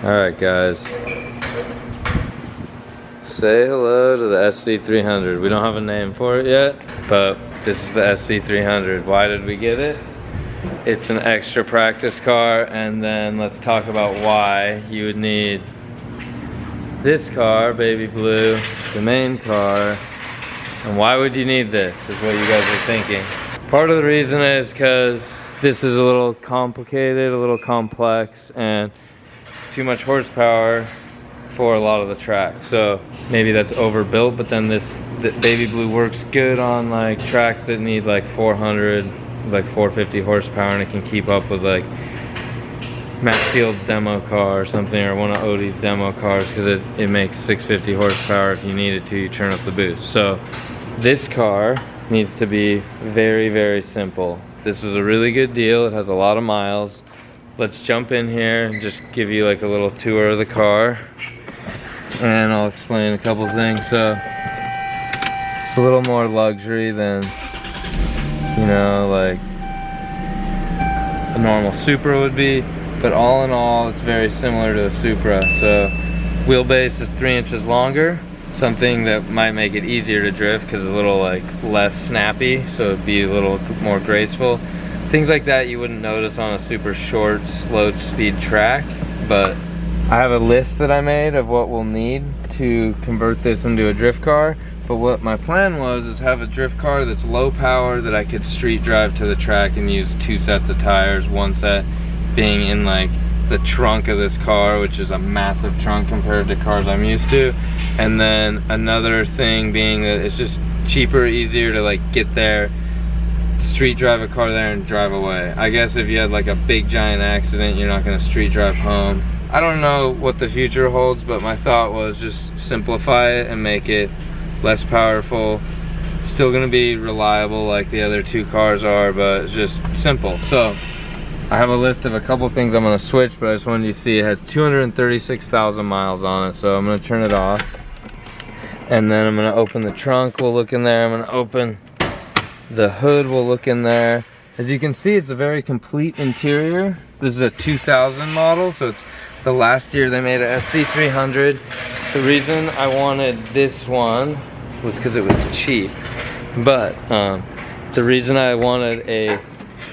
Alright guys, say hello to the SC300. We don't have a name for it yet, but this is the SC300. Why did we get it? It's an extra practice car, and then let's talk about why you would need this car, baby blue, the main car, and why would you need this, is what you guys are thinking. Part of the reason is because this is a little complicated, a little complex, and too much horsepower for a lot of the track. So maybe that's overbuilt, but then the baby blue works good on like tracks that need like 400, like 450 horsepower, and it can keep up with like Matt Field's demo car or something, or one of Odie's demo cars, because it makes 650 horsepower. If you needed to, you turn up the boost. So this car needs to be very, very simple. This was a really good deal. It has a lot of miles. Let's jump in here and just give you like a little tour of the car, and I'll explain a couple things. So it's a little more luxury than, you know, like a normal Supra would be, but all in all it's very similar to a Supra. So wheelbase is 3 inches longer, something that might make it easier to drift because it's a little like less snappy, so it'd be a little more graceful. Things like that you wouldn't notice on a super short, slow speed track, but I have a list that I made of what we'll need to convert this into a drift car. But what my plan was is have a drift car that's low power that I could street drive to the track and use 2 sets of tires, one set being in like the trunk of this car, which is a massive trunk compared to cars I'm used to, and then another thing being that it's just cheaper, easier to like get there, street drive a car there and drive away. I guess if you had like a big giant accident, you're not gonna street drive home. I don't know what the future holds, but my thought was just simplify it and make it less powerful. Still gonna be reliable like the other 2 cars are, but it's just simple. So I have a list of a couple things I'm gonna switch, but I just wanted you to see it has 236,000 miles on it. So I'm gonna turn it off, and then I'm gonna open the trunk, we'll look in there. I'm gonna open the hood, will look in there. As you can see, it's a very complete interior. This is a 2000 model, so it's the last year they made a SC300. The reason I wanted this one was because it was cheap, but the reason I wanted a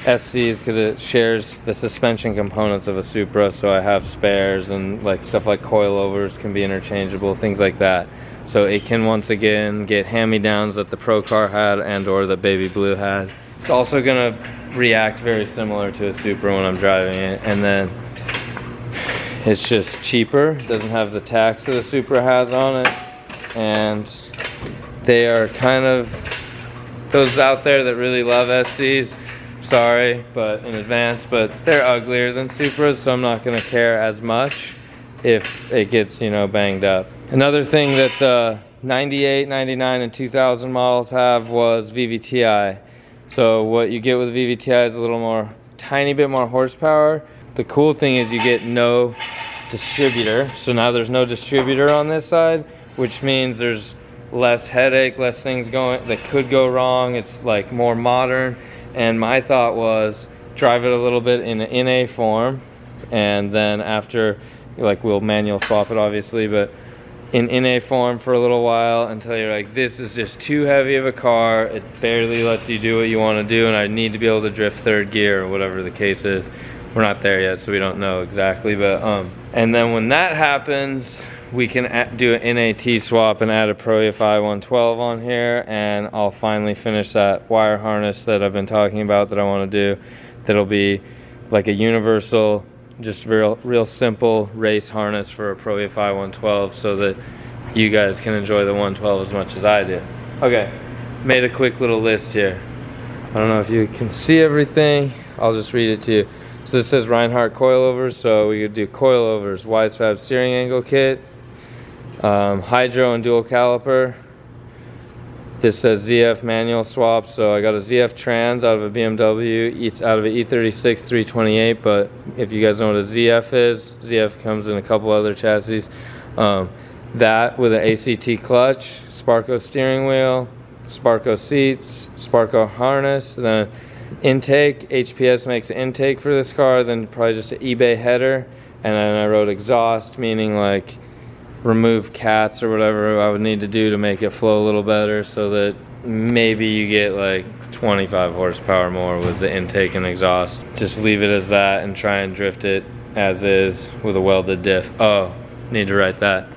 SC is because it shares the suspension components of a Supra, so I have spares, and like stuff like coilovers can be interchangeable, things like that. So it can once again get hand-me-downs that the Pro car had and or the baby blue had. It's also gonna react very similar to a Supra when I'm driving it, and then it's just cheaper. It doesn't have the tax that a Supra has on it, and they are kind of, those out there that really love SCs, sorry, but in advance, but they're uglier than Supras, so I'm not gonna care as much if it gets, you know, banged up. Another thing that 98, 99, and 2000 models have was VVTi. So what you get with VVTi is a little more, tiny bit more horsepower. The cool thing is you get no distributor. So now there's no distributor on this side, which means there's less headache, less things going that could go wrong. It's like more modern. And my thought was drive it a little bit in an NA form, and then after, like, we'll manual swap it obviously, but in NA form for a little while until you're like, this is just too heavy of a car, it barely lets you do what you want to do, and I need to be able to drift 3rd gear or whatever the case is. We're not there yet, so we don't know exactly, but and then when that happens, we can do an NAT swap and add a Pro EFI 112 on here, and I'll finally finish that wire harness that I've been talking about that I want to do. That'll be like a universal, just real simple race harness for a Pro EFI 112, so that you guys can enjoy the 112 as much as I did. Okay, made a quick little list here. I don't know if you can see everything. I'll just read it to you. So this says Reinhardt coilovers, so we could do coilovers, wide swab steering angle kit, hydro and dual caliper. This says ZF manual swap, so I got a ZF trans out of a BMW, it's out of an E36 328, but if you guys know what a ZF is, ZF comes in a couple other chassis. That with an ACT clutch, Sparco steering wheel, Sparco seats, Sparco harness, then intake. HPS makes an intake for this car, then probably just an eBay header, And then I wrote exhaust, meaning like remove cats or whatever I would need to do to make it flow a little better, so that maybe you get like 25 horsepower more with the intake and exhaust. Just leave it as that and try and drift it as is with a welded diff. Oh, need to write that.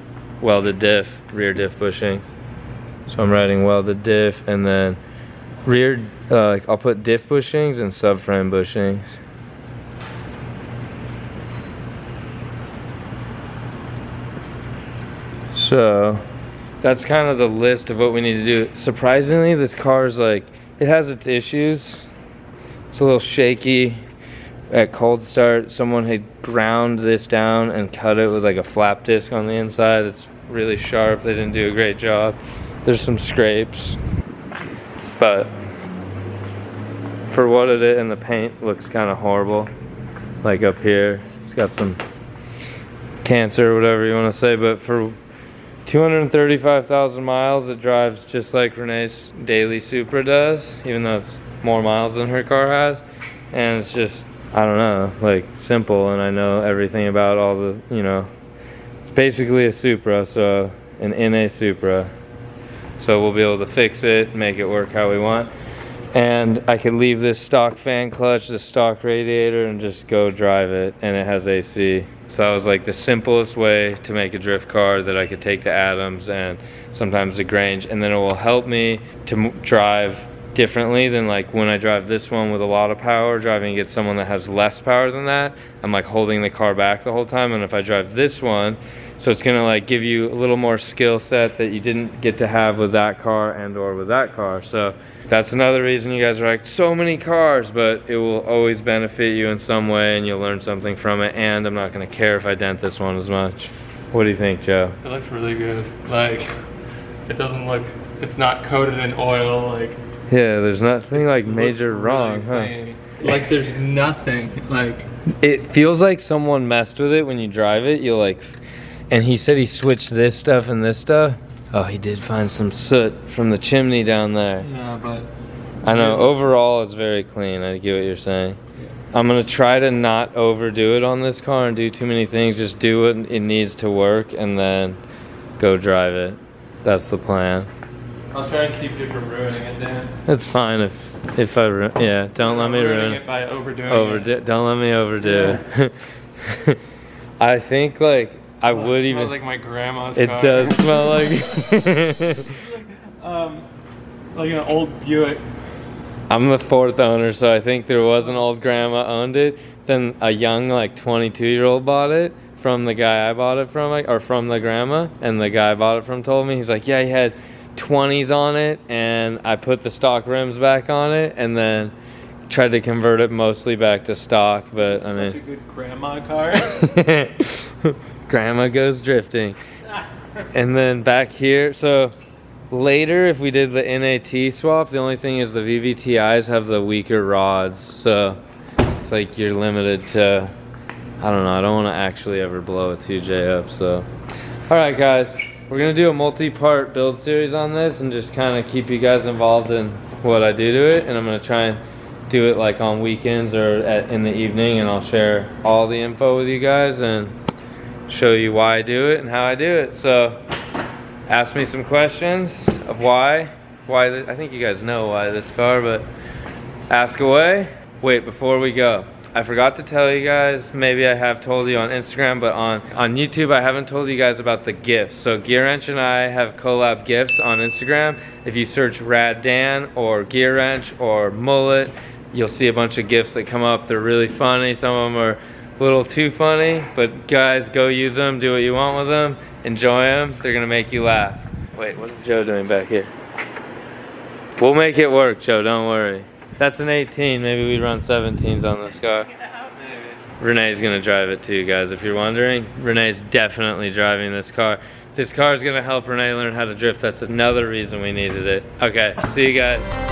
Welded diff, rear diff bushings. So I'm writing welded diff, and then rear, I'll put diff bushings and subframe bushings. So that's kind of the list of what we need to do. Surprisingly, this car is like, it has its issues. It's a little shaky at cold start. Someone had ground this down and cut it with like a flap disc on the inside. It's really sharp. They didn't do a great job. There's some scrapes, but for what it is, and the paint looks kind of horrible. Like up here, it's got some cancer or whatever you want to say, but for 235,000 miles, it drives just like Renee's daily Supra does, even though it's more miles than her car has. And it's just, I don't know, like simple, and I know everything about all the, you know, it's basically a Supra, so an NA Supra. So we'll be able to fix it, make it work how we want. And I could leave this stock fan clutch, the stock radiator, and just go drive it, and it has AC. So that was like the simplest way to make a drift car that I could take to Adams and sometimes to Grange, and then it will help me to drive differently than like when I drive this one with a lot of power, driving against someone that has less power than that. I'm like holding the car back the whole time, and if I drive this one, so it's gonna like give you a little more skill set that you didn't get to have with that car and or with that car. So that's another reason you guys are like, so many cars, but it will always benefit you in some way and you'll learn something from it, and I'm not gonna care if I dent this one as much. What do you think, Joe? It looks really good. Like, it doesn't look, it's not coated in oil, like. Yeah, there's nothing like major really wrong, clean. Huh? Like there's nothing, like. It feels like someone messed with it when you drive it. You'll like, and he said he switched this stuff and this stuff. Oh, he did find some soot from the chimney down there. Yeah, but I know, overall it's very clean. I get what you're saying. Yeah. I'm gonna try to not overdo it on this car and do too many things. Just do what it needs to work and then go drive it. That's the plan. I'll try and keep you from ruining it, Dan. It's fine if I yeah, don't let me ruin it by overdoing it. Don't let me overdo it. I think like I would even. It smells like my grandma's car. It does smell like. like an old Buick. I'm the fourth owner, so I think there was an old grandma owned it. Then a young like 22-year-old bought it from the guy I bought it from, or from the grandma, and the guy I bought it from told me, he's like, yeah, he had 20s on it, and I put the stock rims back on it, and then tried to convert it mostly back to stock. But I mean, such a good grandma car. Grandma goes drifting. And then back here, so later if we did the NAT swap, the only thing is the VVTIs have the weaker rods, so it's like you're limited to, I don't know, I don't want to actually ever blow a 2J up. So alright guys, we're gonna do a multi-part build series on this and just kind of keep you guys involved in what I do to it, and I'm gonna try and do it like on weekends or in the evening, and I'll share all the info with you guys and show you why I do it and how I do it. So ask me some questions of why I think you guys know why this car, but ask away. Wait, before we go, I forgot to tell you guys, maybe I have told you on Instagram, but on YouTube I haven't told you guys about the gifts. So Gear Wrench and I have collab gifts on Instagram. If you search Rad Dan or Gear Wrench or Mullet, you'll see a bunch of gifts that come up. They're really funny. Some of them are a little too funny, but guys, go use them, do what you want with them, enjoy them. They're gonna make you laugh. Wait, what is Joe doing back here? We'll make it work, Joe, don't worry. That's an 18, maybe we run 17s on this car. Renee's gonna drive it too, guys, if you're wondering. Renee's definitely driving this car. This car is gonna help Renee learn how to drift. That's another reason we needed it. Okay, see you guys.